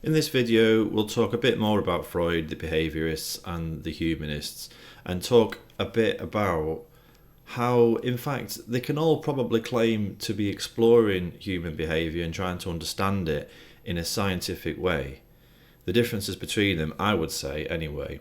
In this video, we'll talk a bit more about Freud, the Behaviorists, and the humanists, and talk a bit about how, in fact, they can all probably claim to be exploring human behaviour and trying to understand it in a scientific way. The differences between them, I would say anyway,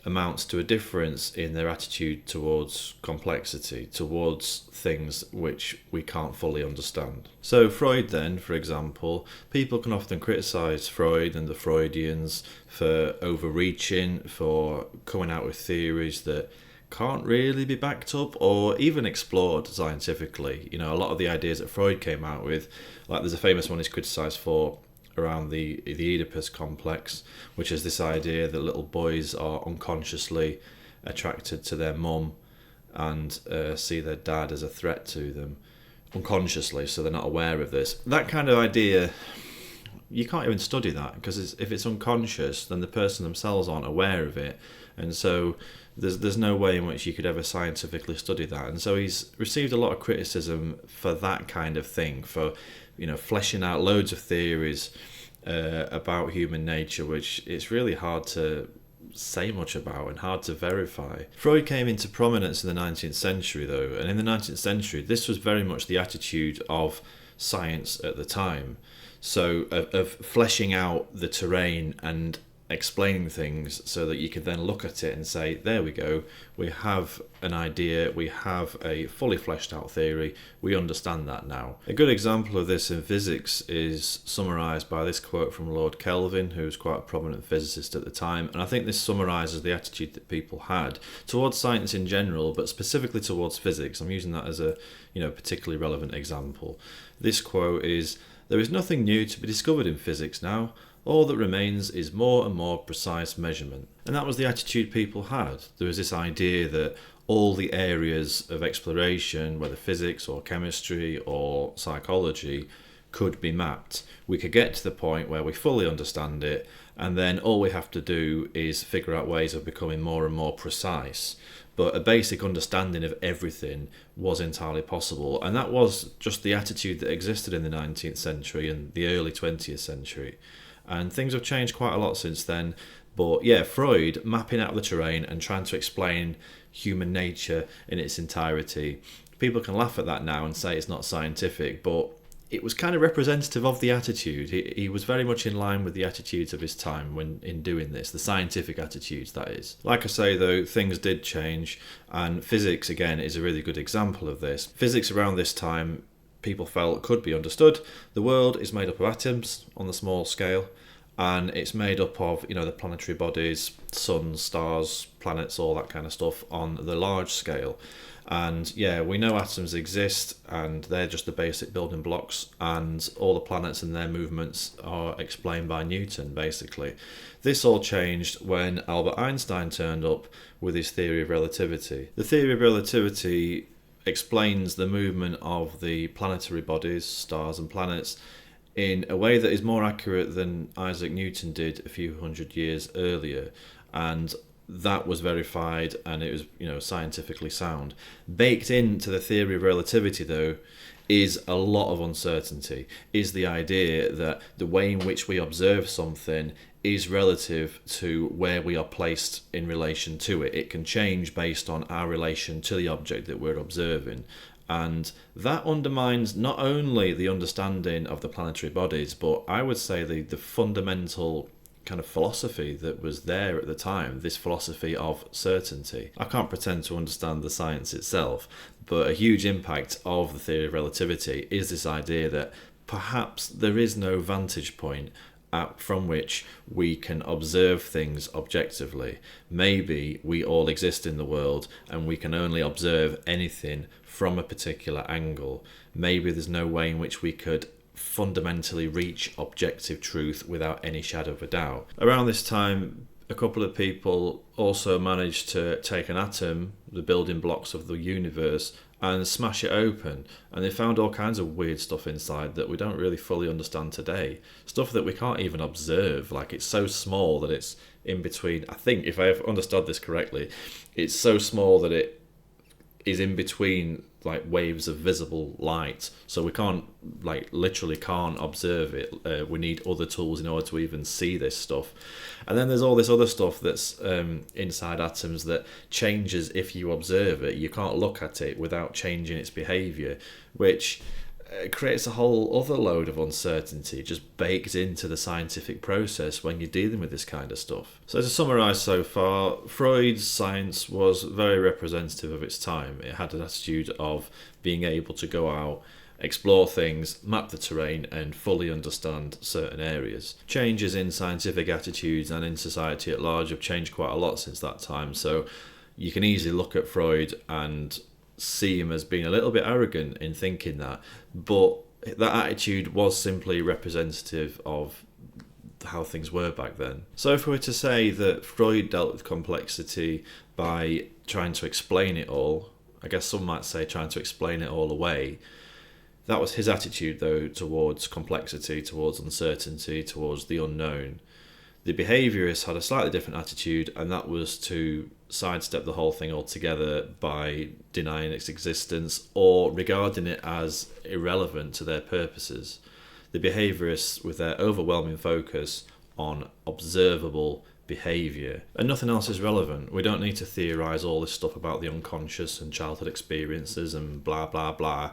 amounts to a difference in their attitude towards complexity, towards things which we can't fully understand. So Freud then, for example, people can often criticise Freud and the Freudians for overreaching, for coming out with theories that can't really be backed up or even explored scientifically. You know, a lot of the ideas that Freud came out with, like there's a famous one he's criticised for around the Oedipus complex, which is this idea that little boys are unconsciously attracted to their mum and see their dad as a threat to them unconsciously, so they're not aware of this. That kind of idea, you can't even study that, because if it's unconscious, then the person themselves aren't aware of it, and so there's no way in which you could ever scientifically study that. And so he's received a lot of criticism for that kind of thing, for fleshing out loads of theories about human nature, which it's really hard to say much about and hard to verify. Freud came into prominence in the 19th century though, and in the 19th century this was very much the attitude of science at the time. So of fleshing out the terrain and explaining things so that you could then look at it and say, there we go, we have an idea, we have a fully fleshed out theory, we understand that now. A good example of this in physics is summarised by this quote from Lord Kelvin, who was quite a prominent physicist at the time, and I think this summarises the attitude that people had towards science in general, but specifically towards physics. I'm using that as a particularly relevant example. This quote is, "There is nothing new to be discovered in physics now. All that remains is more and more precise measurement." And that was the attitude people had. There was this idea that all the areas of exploration, whether physics or chemistry or psychology, could be mapped. We could get to the point where we fully understand it, and then all we have to do is figure out ways of becoming more and more precise. But a basic understanding of everything was entirely possible, and that was just the attitude that existed in the 19th century and the early 20th century. And things have changed quite a lot since then. But yeah, Freud mapping out the terrain and trying to explain human nature in its entirety. People can laugh at that now and say it's not scientific, but it was kind of representative of the attitude. He was very much in line with the attitudes of his time when in doing this, the scientific attitudes, that is. Like I say though, things did change, and physics again is a really good example of this. Physics around this time people felt could be understood. The world is made up of atoms on the small scale, and it's made up of the planetary bodies, suns, stars, planets, all that kind of stuff on the large scale. And yeah, we know atoms exist and they're just the basic building blocks, and all the planets and their movements are explained by Newton basically. This all changed when Albert Einstein turned up with his theory of relativity. The theory of relativity explains the movement of the planetary bodies, stars and planets, in a way that is more accurate than Isaac Newton did a few hundred years earlier, and that was verified and it was scientifically sound. Baked into the theory of relativity though is a lot of uncertainty, is the idea that the way in which we observe something is relative to where we are placed in relation to it. It can change based on our relation to the object that we're observing. And that undermines not only the understanding of the planetary bodies, but I would say the fundamental kind of philosophy that was there at the time, this philosophy of certainty. I can't pretend to understand the science itself, but a huge impact of the theory of relativity is this idea that perhaps there is no vantage point from which we can observe things objectively. Maybe we all exist in the world and we can only observe anything from a particular angle. Maybe there's no way in which we could fundamentally reach objective truth without any shadow of a doubt. Around this time, a couple of people also managed to take an atom, the building blocks of the universe, and smash it open, and they found all kinds of weird stuff inside that we don't really fully understand today. Stuff that we can't even observe, like it's so small that it's in between. I think, if I have understood this correctly, it's so small that it is in between like waves of visible light, so we can't, like, literally can't observe it. We need other tools in order to even see this stuff. And then there's all this other stuff that's inside atoms that changes if you observe it. You can't look at it without changing its behavior, which creates a whole other load of uncertainty just baked into the scientific process when you're dealing with this kind of stuff. So to summarise so far, Freud's science was very representative of its time. It had an attitude of being able to go out, explore things, map the terrain, and fully understand certain areas. Changes in scientific attitudes and in society at large have changed quite a lot since that time, so you can easily look at Freud and see him as being a little bit arrogant in thinking that, but that attitude was simply representative of how things were back then. So if we were to say that Freud dealt with complexity by trying to explain it all, I guess some might say trying to explain it all away, that was his attitude though towards complexity, towards uncertainty, towards the unknown. The behaviorists had a slightly different attitude, and that was to sidestep the whole thing altogether by denying its existence or regarding it as irrelevant to their purposes. The behaviorists, with their overwhelming focus on observable behaviour, and nothing else is relevant. We don't need to theorise all this stuff about the unconscious and childhood experiences and blah blah blah.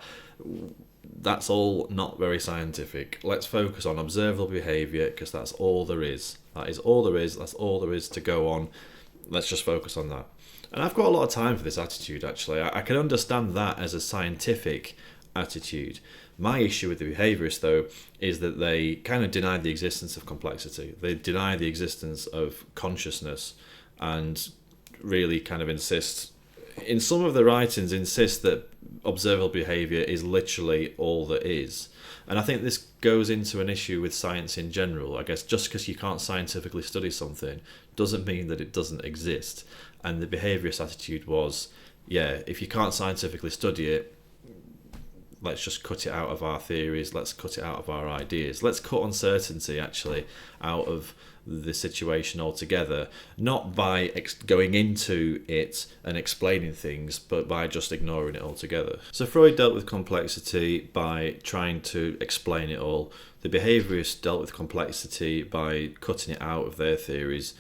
That's all not very scientific. Let's focus on observable behaviour, because that's all there is. That is all there is. That's all there is to go on. Let's just focus on that. And I've got a lot of time for this attitude, actually. I can understand that as a scientific attitude. My issue with the behaviourists, though, is that they kind of deny the existence of complexity. They deny the existence of consciousness and really kind of insist, in some of the writings, insist that observable behaviour is literally all that is. And I think this goes into an issue with science in general. I guess just because you can't scientifically study something doesn't mean that it doesn't exist. And the behaviourist attitude was, yeah, if you can't scientifically study it, let's just cut it out of our theories, let's cut it out of our ideas. Let's cut uncertainty, actually, out of the situation altogether, not by going into it and explaining things, but by just ignoring it altogether. So Freud dealt with complexity by trying to explain it all. The behaviourists dealt with complexity by cutting it out of their theories.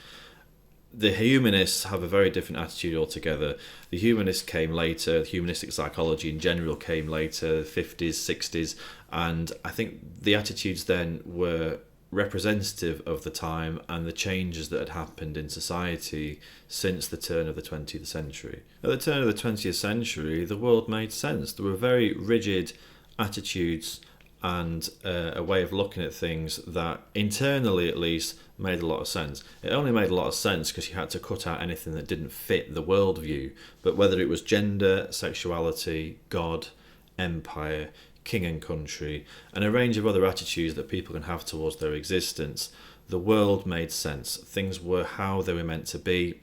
The humanists have a very different attitude altogether. The humanists came later, humanistic psychology in general came later, 50s, 60s, and I think the attitudes then were representative of the time and the changes that had happened in society since the turn of the 20th century. At the turn of the 20th century, the world made sense. There were very rigid attitudes and a way of looking at things that internally at least made a lot of sense. It only made a lot of sense because you had to cut out anything that didn't fit the worldview. But whether it was gender, sexuality, God, empire, king and country, and a range of other attitudes that people can have towards their existence, the world made sense. Things were how they were meant to be.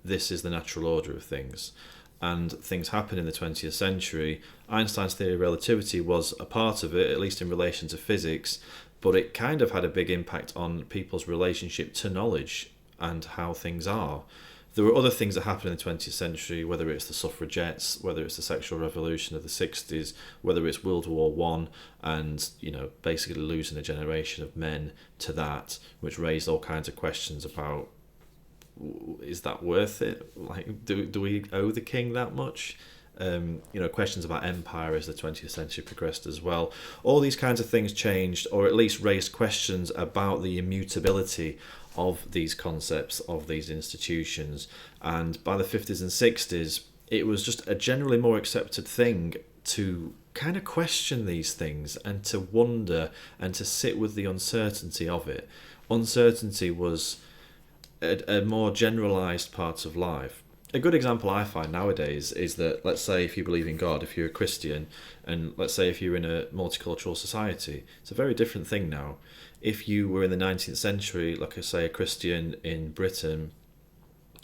This is the natural order of things. And things happened in the 20th century. Einstein's theory of relativity was a part of it, at least in relation to physics, but it kind of had a big impact on people's relationship to knowledge and how things are. There were other things that happened in the 20th century, whether it's the suffragettes, whether it's the sexual revolution of the 60s, whether it's World War One, and basically losing a generation of men to that, which raised all kinds of questions about, is that worth it? Like, do we owe the king that much? Questions about empire as the 20th century progressed as well. All these kinds of things changed, or at least raised questions about the immutability of these concepts, of these institutions. And by the 50s and 60s, it was just a generally more accepted thing to kind of question these things and to wonder and to sit with the uncertainty of it. Uncertainty was a more generalised part of life. A good example I find nowadays is that, let's say if you believe in God, if you're a Christian, and let's say if you're in a multicultural society, it's a very different thing now. If you were in the 19th century, like I say, a Christian in Britain,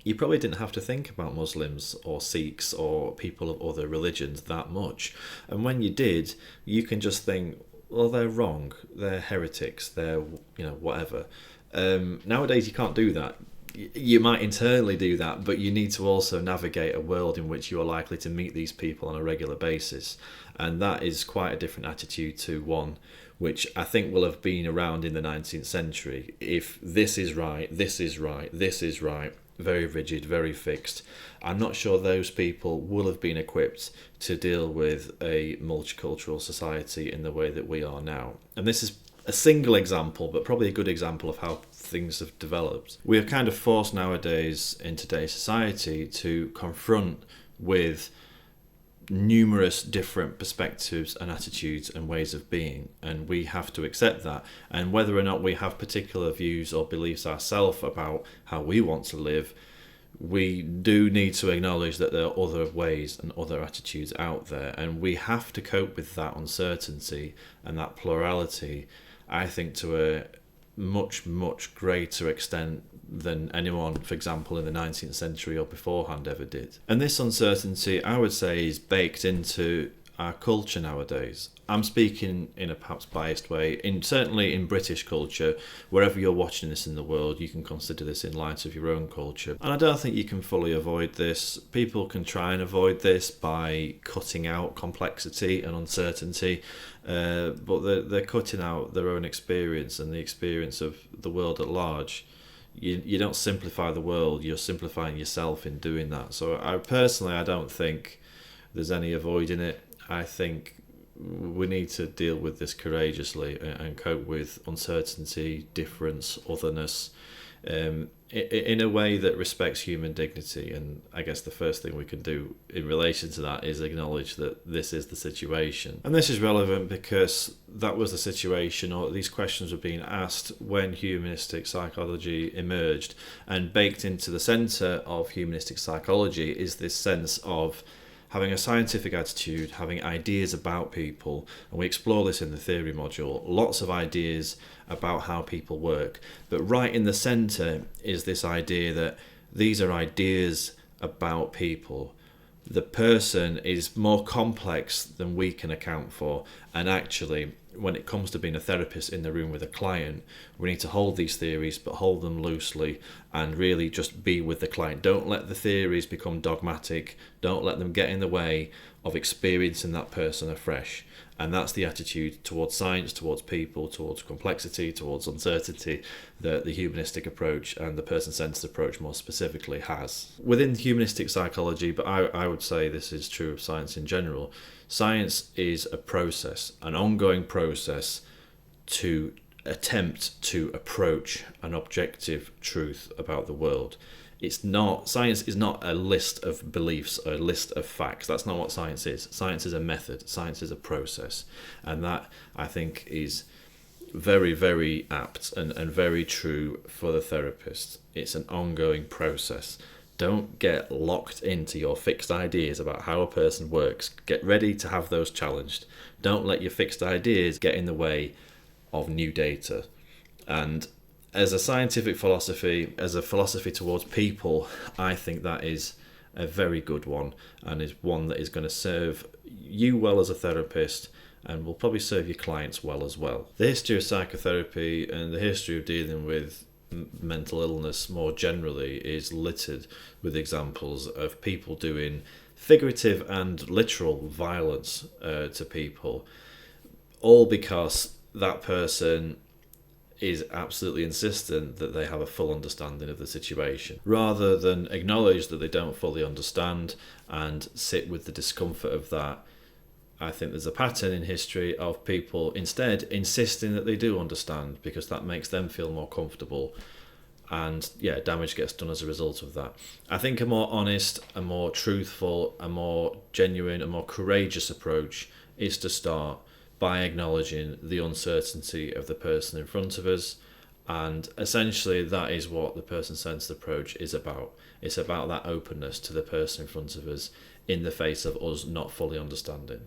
you probably didn't have to think about Muslims or Sikhs or people of other religions that much. And when you did, you can just think, well, they're wrong, they're heretics, they're, whatever. Nowadays you can't do that. you might internally do that, but you need to also navigate a world in which you are likely to meet these people on a regular basis. And that is quite a different attitude to one which I think will have been around in the 19th century. If this is right, this is right, this is right, very rigid, very fixed, I'm not sure those people will have been equipped to deal with a multicultural society in the way that we are now. And this is a single example, but probably a good example of how things have developed. We are kind of forced nowadays in today's society to confront with numerous different perspectives and attitudes and ways of being, and we have to accept that. And whether or not we have particular views or beliefs ourselves about how we want to live, we do need to acknowledge that there are other ways and other attitudes out there, and we have to cope with that uncertainty and that plurality, I think, to a much, much greater extent than anyone, for example, in the 19th century or beforehand ever did. And this uncertainty, I would say, is baked into our culture nowadays. I'm speaking in a perhaps biased way. Certainly in British culture, wherever you're watching this in the world, you can consider this in light of your own culture. And I don't think you can fully avoid this. People can try and avoid this by cutting out complexity and uncertainty, but they're cutting out their own experience and the experience of the world at large. You don't simplify the world, you're simplifying yourself in doing that. So I don't think there's any avoiding it. I think we need to deal with this courageously and cope with uncertainty, difference, otherness, in a way that respects human dignity. And I guess the first thing we can do in relation to that is acknowledge that this is the situation. And this is relevant because that was the situation, or these questions were being asked when humanistic psychology emerged. And baked into the centre of humanistic psychology is this sense of having a scientific attitude, having ideas about people, and we explore this in the theory module, lots of ideas about how people work. But right in the centre is this idea that these are ideas about people. The person is more complex than we can account for, and actually, when it comes to being a therapist in the room with a client, we need to hold these theories, but hold them loosely and really just be with the client. Don't let the theories become dogmatic. Don't let them get in the way of experiencing that person afresh. And that's the attitude towards science, towards people, towards complexity, towards uncertainty that the humanistic approach and the person-centered approach more specifically has. Within humanistic psychology, but I would say this is true of science in general, science is a process, an ongoing process to attempt to approach an objective truth about the world. Science is not a list of beliefs or a list of facts. That's not what science is. Science is a method. Science is a process. And that, I think, is very, very apt and very true for the therapist. It's an ongoing process. Don't get locked into your fixed ideas about how a person works. Get ready to have those challenged. Don't let your fixed ideas get in the way of new data. And as a scientific philosophy, as a philosophy towards people, I think that is a very good one, and is one that is going to serve you well as a therapist and will probably serve your clients well as well. The history of psychotherapy and the history of dealing with mental illness more generally is littered with examples of people doing figurative and literal violence to people, all because that person is absolutely insistent that they have a full understanding of the situation, rather than acknowledge that they don't fully understand and sit with the discomfort of that. I think there's a pattern in history of people instead insisting that they do understand, because that makes them feel more comfortable, and damage gets done as a result of that. I think a more honest, a more truthful, a more genuine, a more courageous approach is to start by acknowledging the uncertainty of the person in front of us. And essentially that is what the person-centered approach is about. It's about that openness to the person in front of us in the face of us not fully understanding.